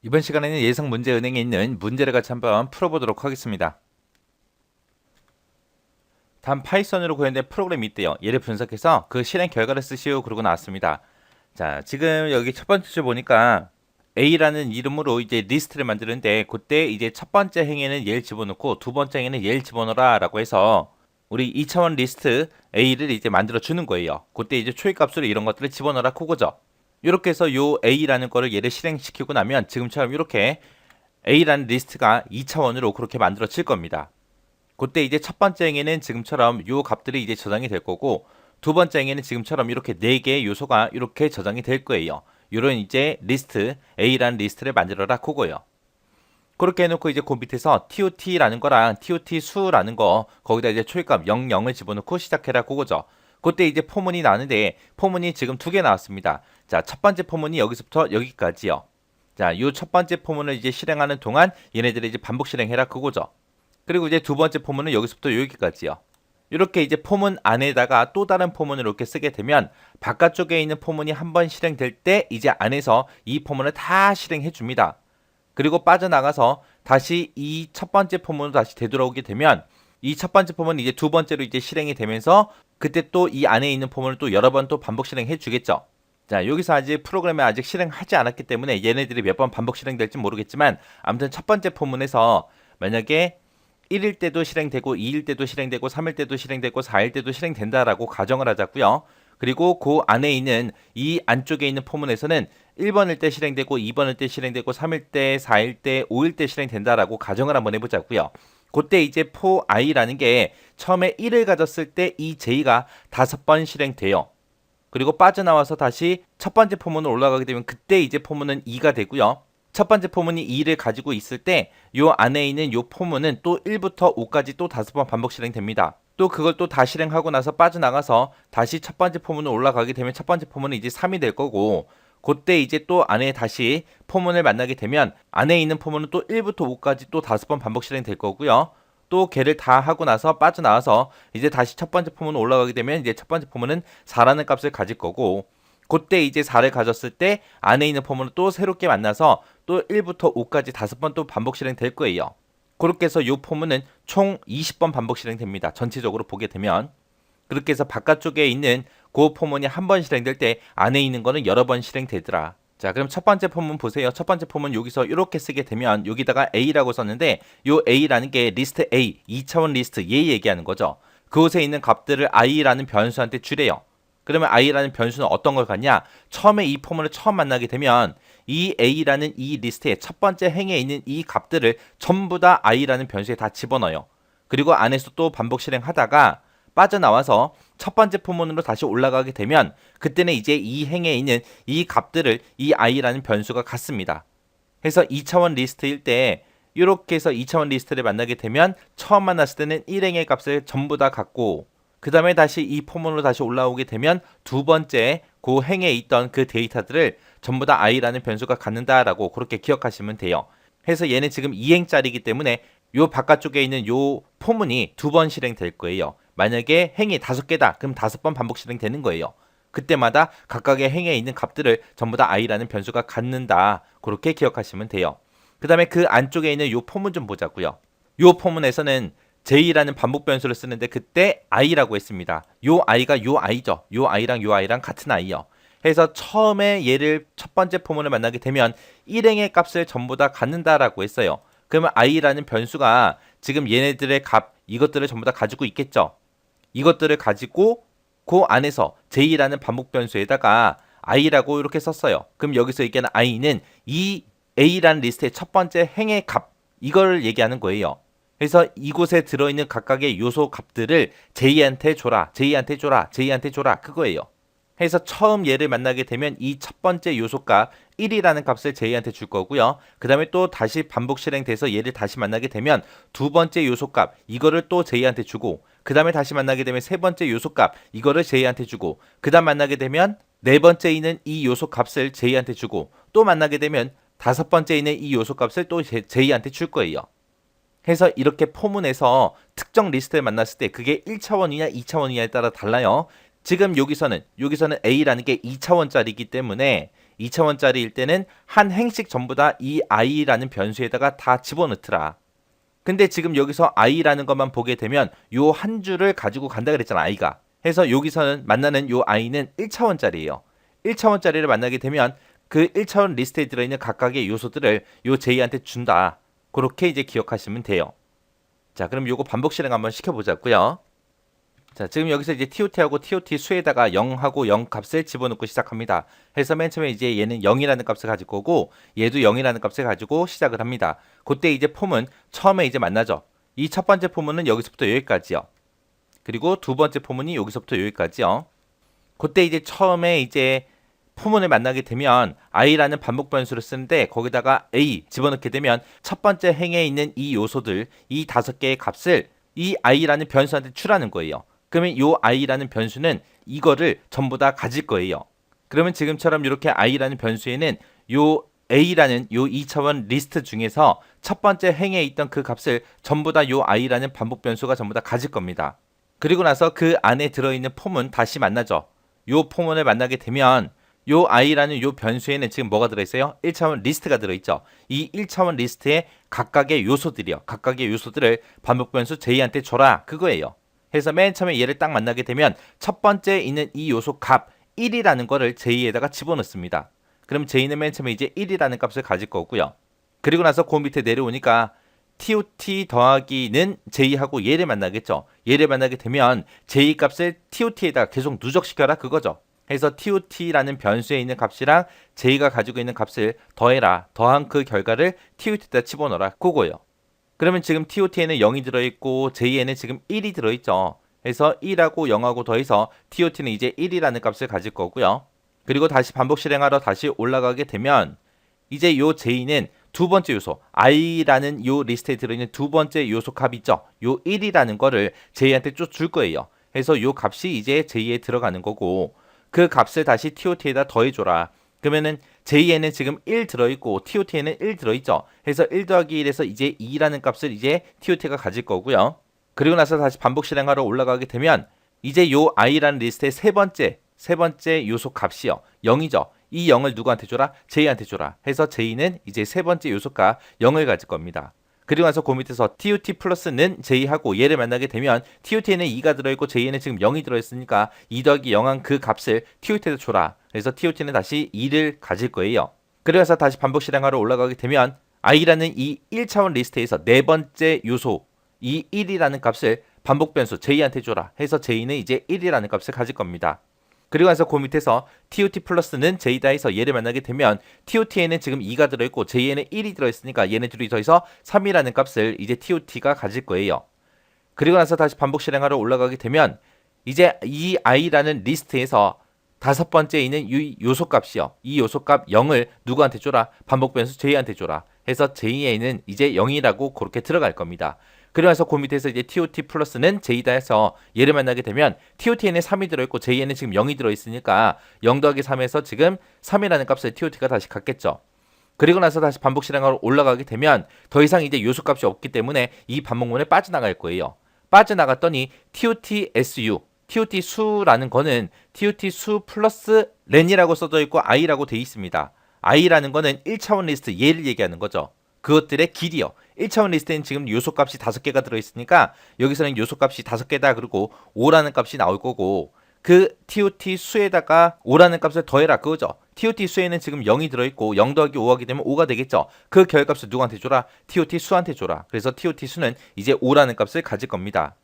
이번 시간에는 예상 문제 은행에 있는 문제를 같이 한번 풀어보도록 하겠습니다. 다음 파이썬으로 구현된 프로그램이 있대요. 얘를 분석해서 그 실행 결과를 쓰시오 그러고 나왔습니다. 자, 지금 여기 첫 번째 줄 보니까 A라는 이름으로 이제 리스트를 만드는데 그때 이제 첫 번째 행에는 얘를 집어넣고 두 번째 행에는 얘를 집어넣어라 라고 해서 우리 2차원 리스트 A를 이제 만들어 주는 거예요. 그때 이제 초입값으로 이런 것들을 집어넣어라 그거죠. 이렇게 해서 요 A라는 거를 얘를 실행시키고 나면 지금처럼 이렇게 A라는 리스트가 2차원으로 그렇게 만들어질 겁니다. 그때 이제 첫 번째 행에는 지금처럼 요 값들이 이제 저장이 될 거고 두 번째 행에는 지금처럼 이렇게 4개의 요소가 이렇게 저장이 될 거예요. 요런 이제 리스트, A라는 리스트를 만들어라 그거예요. 그렇게 해놓고 이제 그 밑에서 TOT라는 거랑 TOT 수라는 거 거기다 이제 초입값 00을 집어넣고 시작해라 그거죠. 그때 이제 포문이 나는데 포문이 지금 2개 나왔습니다. 자, 첫 번째 포문이 여기서부터 여기까지요. 자, 요 첫 번째 포문을 이제 실행하는 동안 얘네들이 이제 반복 실행해라 그거죠. 그리고 이제 두 번째 포문은 여기서부터 여기까지요. 이렇게 이제 포문 안에다가 또 다른 포문을 이렇게 쓰게 되면 바깥쪽에 있는 포문이 한번 실행될 때 이제 안에서 이 포문을 다 실행해 줍니다. 그리고 빠져나가서 다시 이 첫 번째 포문으로 다시 되돌아오게 되면 이 첫 번째 포문은 이제 두 번째로 이제 실행이 되면서 그때 또 이 안에 있는 포문을 또 여러 번 또 반복 실행해 주겠죠. 자, 여기서 아직 프로그램에 아직 실행하지 않았기 때문에 얘네들이 몇 번 반복 실행될지 모르겠지만 아무튼 첫 번째 포문에서 만약에 1일 때도 실행되고 2일 때도 실행되고 3일 때도 실행되고 4일 때도 실행된다라고 가정을 하자고요. 그리고 그 안에 있는 이 안쪽에 있는 포문에서는 1번일 때 실행되고 2번일 때 실행되고 3일 때, 4일 때, 5일 때 실행된다라고 가정을 한번 해보자고요. 그때 이제 for i라는 게 처음에 1을 가졌을 때 이 j가 5번 실행돼요. 그리고 빠져나와서 다시 첫 번째 포문으로 올라가게 되면 그때 이제 포문은 2가 되고요. 첫 번째 포문이 2를 가지고 있을 때 요 안에 있는 요 포문은 또 1부터 5까지 또 5번 반복 실행됩니다. 또 그걸 또 다 실행하고 나서 빠져나가서 다시 첫 번째 포문으로 올라가게 되면 첫 번째 포문은 이제 3이 될 거고 그때 이제 또 안에 다시 포문을 만나게 되면 안에 있는 포문은 또 1부터 5까지 또 5번 반복 실행될 거고요. 또 걔를 다 하고 나서 빠져나와서 이제 다시 첫 번째 포문으로 올라가게 되면 이제 첫 번째 포문은 4라는 값을 가질 거고 그때 이제 4를 가졌을 때 안에 있는 포문을 또 새롭게 만나서 또 1부터 5까지 5번 또 반복 실행될 거예요. 그렇게 해서 이 포문은 총 20번 반복 실행됩니다. 전체적으로 보게 되면 그렇게 해서 바깥쪽에 있는 그 포문이 한 번 실행될 때 안에 있는 거는 여러 번 실행되더라. 자, 그럼 첫 번째 포문 보세요. 첫 번째 포문 여기서 이렇게 쓰게 되면 여기다가 A라고 썼는데 요 A라는 게 리스트 A, 2차원 리스트 얘 얘기하는 거죠. 그곳에 있는 값들을 I라는 변수한테 주래요. 그러면 I라는 변수는 어떤 걸 갖냐? 처음에 이 포문을 처음 만나게 되면 이 A라는 이 리스트의 첫 번째 행에 있는 이 값들을 전부 다 I라는 변수에 다 집어넣어요. 그리고 안에서 또 반복 실행하다가 빠져나와서 첫 번째 포문으로 다시 올라가게 되면 그때는 이제 이 행에 있는 이 값들을 이 I라는 변수가 갖습니다. 해서 2차원 리스트일 때 이렇게 해서 2차원 리스트를 만나게 되면 처음 만났을 때는 1행의 값을 전부 다 갖고 그 다음에 다시 이 포문으로 다시 올라오게 되면 두 번째 그 행에 있던 그 데이터들을 전부 다 i라는 변수가 갖는다라고 그렇게 기억하시면 돼요. 해서 얘는 지금 2행짜리이기 때문에 요 바깥쪽에 있는 요 포문이 두 번 실행될 거예요. 만약에 행이 5개다 그럼 5번 반복 실행되는 거예요. 그때마다 각각의 행에 있는 값들을 전부 다 i라는 변수가 갖는다. 그렇게 기억하시면 돼요. 그 다음에 그 안쪽에 있는 요 포문 좀 보자고요. 요 포문에서는 j라는 반복 변수를 쓰는데 그때 i라고 했습니다. 요 i가 요 i죠. 요 i랑 요 i랑 같은 i요. 해서 처음에 얘를 첫 번째 포문을 만나게 되면 1행의 값을 전부 다 갖는다라고 했어요. 그러면 i라는 변수가 지금 얘네들의 값 이것들을 전부 다 가지고 있겠죠. 이것들을 가지고 그 안에서 j라는 반복 변수에다가 i라고 이렇게 썼어요. 그럼 여기서 얘기하는 i는 이 a라는 리스트의 첫 번째 행의 값 이걸 얘기하는 거예요. 그래서 이곳에 들어있는 각각의 요소 값들을 j한테 줘라, j한테 줘라, j한테 줘라 그거예요. 해서 처음 얘를 만나게 되면 이 첫 번째 요소값 1이라는 값을 j한테 줄 거고요. 그 다음에 또 다시 반복 실행돼서 얘를 다시 만나게 되면 두 번째 요소값 이거를 또 j한테 주고 그 다음에 다시 만나게 되면 세 번째 요소값 이거를 j한테 주고 그 다음 만나게 되면 네 번째 있는 이 요소값을 j한테 주고 또 만나게 되면 다섯 번째 있는 이 요소값을 또 j한테 줄 거예요. 해서 이렇게 포문에서 특정 리스트를 만났을 때 그게 1차원이냐 2차원이냐에 따라 달라요. 지금 여기서는 A라는 게 2차원짜리이기 때문에 2차원짜리일 때는 한 행씩 전부 다 이 i라는 변수에다가 다 집어넣더라. 근데 지금 여기서 i라는 것만 보게 되면 요 한 줄을 가지고 간다 그랬잖아, i가. 해서 여기서는 만나는 요 i는 1차원짜리예요. 1차원짜리를 만나게 되면 그 1차원 리스트에 들어있는 각각의 요소들을 요 j한테 준다. 그렇게 이제 기억하시면 돼요. 자, 그럼 요거 반복 실행 한번 시켜보자고요. 자, 지금 여기서 이제 TOT하고 TOT 수에다가 0하고 0 값을 집어넣고 시작합니다. 해서 맨 처음에 이제 얘는 0이라는 값을 가질 거고 얘도 0이라는 값을 가지고 시작을 합니다. 그때 이제 폼은 처음에 이제 만나죠. 이 첫 번째 포문은 여기서부터 여기까지요. 그리고 두 번째 포문이 여기서부터 여기까지요. 그때 이제 처음에 이제 포문을 만나게 되면 i라는 반복 변수를 쓰는데 거기다가 a 집어넣게 되면 첫 번째 행에 있는 이 요소들 이 5개의 값을 이 i라는 변수한테 출하는 거예요. 그러면 요 i라는 변수는 이거를 전부 다 가질 거예요. 그러면 지금처럼 이렇게 i라는 변수에는 요 a라는 요 2차원 리스트 중에서 첫 번째 행에 있던 그 값을 전부 다 요 i라는 반복 변수가 전부 다 가질 겁니다. 그리고 나서 그 안에 들어있는 폼은 다시 만나죠. 요 폼을 만나게 되면 요 i라는 요 변수에는 지금 뭐가 들어있어요? 1차원 리스트가 들어있죠. 이 1차원 리스트에 각각의 요소들이요. 각각의 요소들을 반복 변수 j한테 줘라. 그거예요. 해서 맨 처음에 얘를 딱 만나게 되면 첫 번째 있는 이 요소 값 1이라는 거를 j에다가 집어넣습니다. 그럼 j는 맨 처음에 이제 1이라는 값을 가질 거고요. 그리고 나서 그 밑에 내려오니까 TOT 더하기는 j하고 얘를 만나겠죠. 얘를 만나게 되면 j 값을 TOT에다가 계속 누적시켜라 그거죠. 해서 TOT라는 변수에 있는 값이랑 j가 가지고 있는 값을 더해라. 더한 그 결과를 TOT에다 집어넣어라. 그거예요. 그러면 지금 TOT에는 0이 들어있고 j에는 지금 1이 들어있죠. 해서 1하고 0하고 더해서 TOT는 이제 1이라는 값을 가질 거고요. 그리고 다시 반복 실행하러 다시 올라가게 되면 이제 요 j는 두 번째 요소 i라는 요 리스트에 들어있는 두 번째 요소 값 있죠. 요 1이라는 거를 j한테 쭉 줄 거예요. 해서 요 값이 이제 j에 들어가는 거고 그 값을 다시 TOT에다 더해줘라. 그러면은 j에는 지금 1 들어있고 TOT에는 1 들어있죠. 해서 1 더하기 1에서 이제 2라는 값을 이제 TOT가 가질 거고요. 그리고 나서 다시 반복 실행하러 올라가게 되면 이제 요 i라는 리스트의 세 번째 요소 값이요. 0이죠. 이 0을 누구한테 줘라? j한테 줘라. 해서 j는 이제 세 번째 요소값 0을 가질 겁니다. 그리고 나서 그 밑에서 TOT 플러스는 j하고 얘를 만나게 되면 TOT에는 2가 들어있고 j에는 지금 0이 들어있으니까 2 더하기 0한 그 값을 TOT에다 줘라. 그래서 TOT는 다시 2를 가질 거예요. 그래서 다시 반복 실행하러 올라가게 되면 i라는 이 1차원 리스트에서 네 번째 요소 이 1이라는 값을 반복 변수 j한테 줘라. 해서 j는 이제 1이라는 값을 가질 겁니다. 그리고 나서 그 밑에서 TOT 플러스는 j다 해서 얘를 만나게 되면 TOT에는 지금 2가 들어있고 j에는 1이 들어있으니까 얘네 둘이 더해서 3이라는 값을 이제 TOT가 가질 거예요. 그리고 나서 다시 반복 실행하러 올라가게 되면 이제 이 i라는 리스트에서 다섯 번째 있는 이 요소값이요. 이 요소값 0을 누구한테 줘라? 반복 변수 j한테 줘라. 해서 j에는 이제 0이라고 그렇게 들어갈 겁니다. 그래서 그 밑에서 이제 TOT 플러스는 j다 해서 얘를 만나게 되면 TOT에는 3이 들어있고 j에는 지금 0이 들어있으니까 0 더하기 3에서 지금 3이라는 값을 TOT가 다시 갖겠죠. 그리고 나서 다시 반복 실행하러 올라가게 되면 더 이상 이제 요소값이 없기 때문에 이 반복문에 빠져나갈 거예요. 빠져나갔더니 TOT 수라는 거는 TOT 수 플러스 렌이라고 써져 있고 i라고 돼 있습니다. i라는 거는 1차원 리스트 얘를 얘기하는 거죠. 그것들의 길이요. 1차원 리스트에는 지금 요소값이 5개가 들어있으니까 여기서는 요소값이 5개다 그리고 5라는 값이 나올 거고 그 TOT 수에다가 5라는 값을 더해라 그거죠. TOT 수에는 지금 0이 들어있고 0 더하기 5 하게 되면 5가 되겠죠. 그 결값을 누구한테 줘라? TOT 수한테 줘라. 그래서 TOT 수는 이제 5라는 값을 가질 겁니다.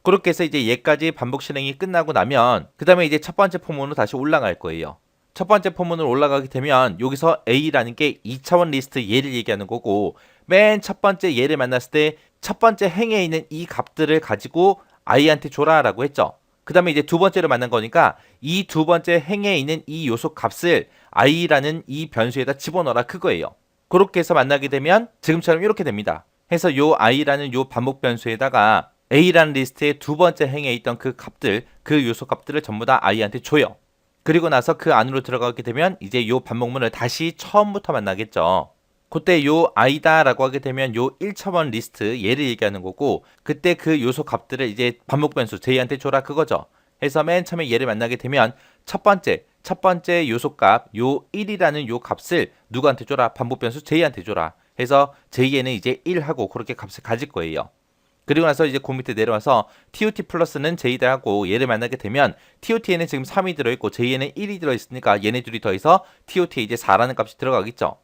그렇게 해서 이제 얘까지 반복 실행이 끝나고 나면 그 다음에 이제 첫 번째 포문으로 다시 올라갈 거예요. 첫 번째 포문으로 올라가게 되면 여기서 A라는 게 2차원 리스트 얘를 얘기하는 거고 맨 첫 번째 얘를 만났을 때 첫 번째 행에 있는 이 값들을 가지고 i한테 줘라 라고 했죠. 그 다음에 이제 두 번째로 만난 거니까 이 두 번째 행에 있는 이 요소 값을 i라는 이 변수에다 집어넣어라 그거예요. 그렇게 해서 만나게 되면 지금처럼 이렇게 됩니다. 해서 요 i라는 요 반복 변수에다가 A라는 리스트의 두 번째 행에 있던 그 값들, 그 요소 값들을 전부 다 i한테 줘요. 그리고 나서 그 안으로 들어가게 되면 이제 요 반복문을 다시 처음부터 만나겠죠. 그때 요 i다라고 하게 되면 요 1차원 리스트 얘를 얘기하는 거고 그때 그 요소 값들을 이제 반복 변수 j한테 줘라 그거죠. 해서 맨 처음에 얘를 만나게 되면 첫 번째 첫 번째 요소값 요 1이라는 요 값을 누구한테 줘라? 반복 변수 j한테 줘라. 해서 j에는 이제 1하고 그렇게 값을 가질 거예요. 그리고 나서 이제 그 밑에 내려와서 TOT 플러스는 j다 하고 얘를 만나게 되면 TOT에는 지금 3이 들어있고 j에는 1이 들어있으니까 얘네 둘이 더해서 TOT에 이제 4라는 값이 들어가겠죠.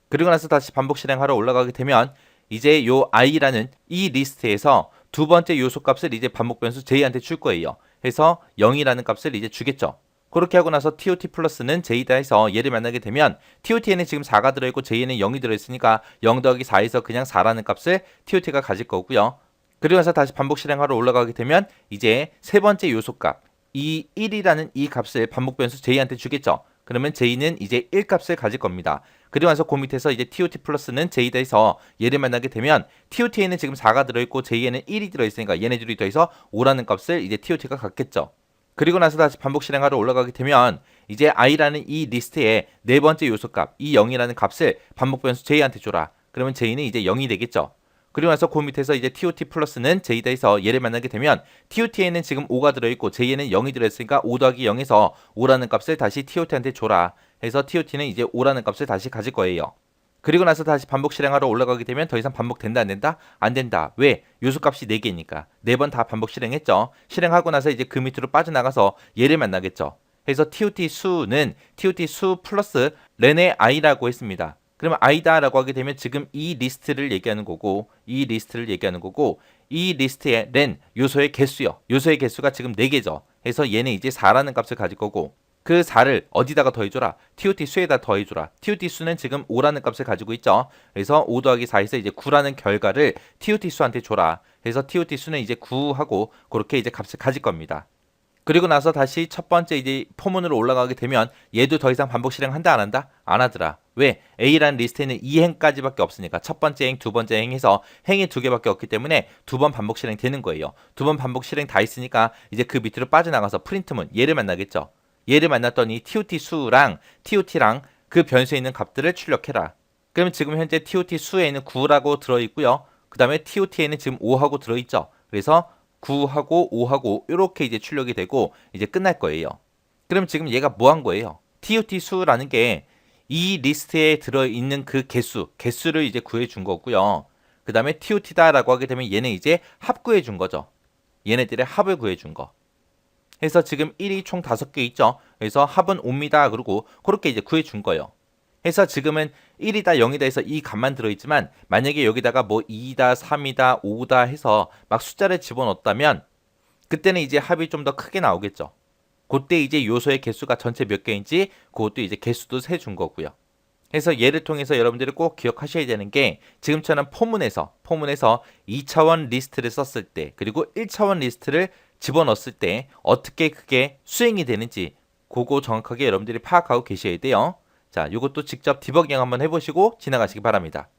그리고 나서 다시 반복 실행하러 올라가게 되면 이제 요 i라는 이 리스트에서 두 번째 요소 값을 이제 반복 변수 j한테 줄 거예요. 해서 0이라는 값을 이제 주겠죠. 그렇게 하고 나서 TOT 플러스는 j다 해서 얘를 만나게 되면 TOT에는 지금 4가 들어있고 j에는 0이 들어있으니까 0 더하기 4에서 그냥 4라는 값을 TOT가 가질 거고요. 그리고 나서 다시 반복 실행하러 올라가게 되면 이제 세 번째 요소값 이 1이라는 이 값을 반복 변수 j한테 주겠죠. 그러면 j는 이제 1 값을 가질 겁니다. 그리고 나서 그 밑에서 이제 TOT 플러스는 j다 해서 얘를 만나게 되면 TOT에는 지금 4가 들어있고 j에는 1이 들어있으니까 얘네 둘이 더해서 5라는 값을 이제 TOT가 갖겠죠. 그리고 나서 다시 반복 실행하러 올라가게 되면 이제 i라는 이 리스트의 네 번째 요소값 이 0이라는 값을 반복 변수 j한테 줘라. 그러면 j는 이제 0이 되겠죠. 그리고 나서 그 밑에서 이제 TOT 플러스는 j다 해서 얘를 만나게 되면 TOT에는 지금 5가 들어있고 j에는 0이 들어있으니까 5 더하기 0에서 5라는 값을 다시 TOT한테 줘라. 해서 TOT는 이제 5라는 값을 다시 가질 거예요. 그리고 나서 다시 반복 실행하러 올라가게 되면 더 이상 반복된다 안 된다? 안 된다. 왜? 요소값이 4개니까. 4번 다 반복 실행했죠. 실행하고 나서 이제 그 밑으로 빠져나가서 얘를 만나겠죠. 해서 TOT 수는 TOT 수 플러스 렌의 i라고 했습니다. 그러면 i다라고 하게 되면 지금 이 리스트를 얘기하는 거고 이 리스트를 얘기하는 거고 이 리스트의 렌 요소의 개수요. 요소의 개수가 지금 4개죠. 해서 얘는 이제 4라는 값을 가질 거고 그 4를 어디다가 더해줘라? TOT 수에다 더해줘라. TOT 수는 지금 5라는 값을 가지고 있죠. 그래서 5 더하기 4에서 이제 9라는 결과를 TOT 수한테 줘라. 그래서 TOT 수는 이제 9하고 그렇게 이제 값을 가질 겁니다. 그리고 나서 다시 첫 번째 이제 포문으로 올라가게 되면 얘도 더 이상 반복 실행한다 안 한다? 안 하더라. 왜? A라는 리스트에는 2행까지밖에 없으니까 첫 번째 행, 두 번째 행에서 행이 2개밖에 없기 때문에 2번 반복 실행 되는 거예요. 2번 반복 실행 다 있으니까 이제 그 밑으로 빠져나가서 프린트문 얘를 만나겠죠. 얘를 만났더니 TOT 수랑 TOT랑 그 변수에 있는 값들을 출력해라. 그러면 지금 현재 TOT 수에는 9라고 들어있고요. 그 다음에 TOT에는 지금 5하고 들어있죠. 그래서 9하고 5하고 이렇게 이제 출력이 되고 이제 끝날 거예요. 그럼 지금 얘가 뭐 한 거예요? TOT 수라는 게 이 리스트에 들어있는 그 개수를 이제 구해 준 거고요. 그 다음에 TOT다라고 하게 되면 얘는 이제 합 구해 준 거죠. 얘네들의 합을 구해 준 거. 해서 지금 1이 총 5개 있죠. 그래서 합은 5입니다. 그리고 그렇게 이제 구해 준 거예요. 해서 지금은 1이다 0이다 해서 이 값만 들어있지만 만약에 여기다가 뭐 2다 3이다 5다 해서 막 숫자를 집어넣었다면 그때는 이제 합이 좀 더 크게 나오겠죠. 그때 이제 요소의 개수가 전체 몇 개인지 그것도 이제 개수도 세준 거고요. 그래서 얘를 통해서 여러분들이 꼭 기억하셔야 되는 게 지금처럼 포문에서 2차원 리스트를 썼을 때 그리고 1차원 리스트를 집어넣었을 때 어떻게 그게 수행이 되는지 그거 정확하게 여러분들이 파악하고 계셔야 돼요. 자, 이것도 직접 디버깅 한번 해보시고 지나가시기 바랍니다.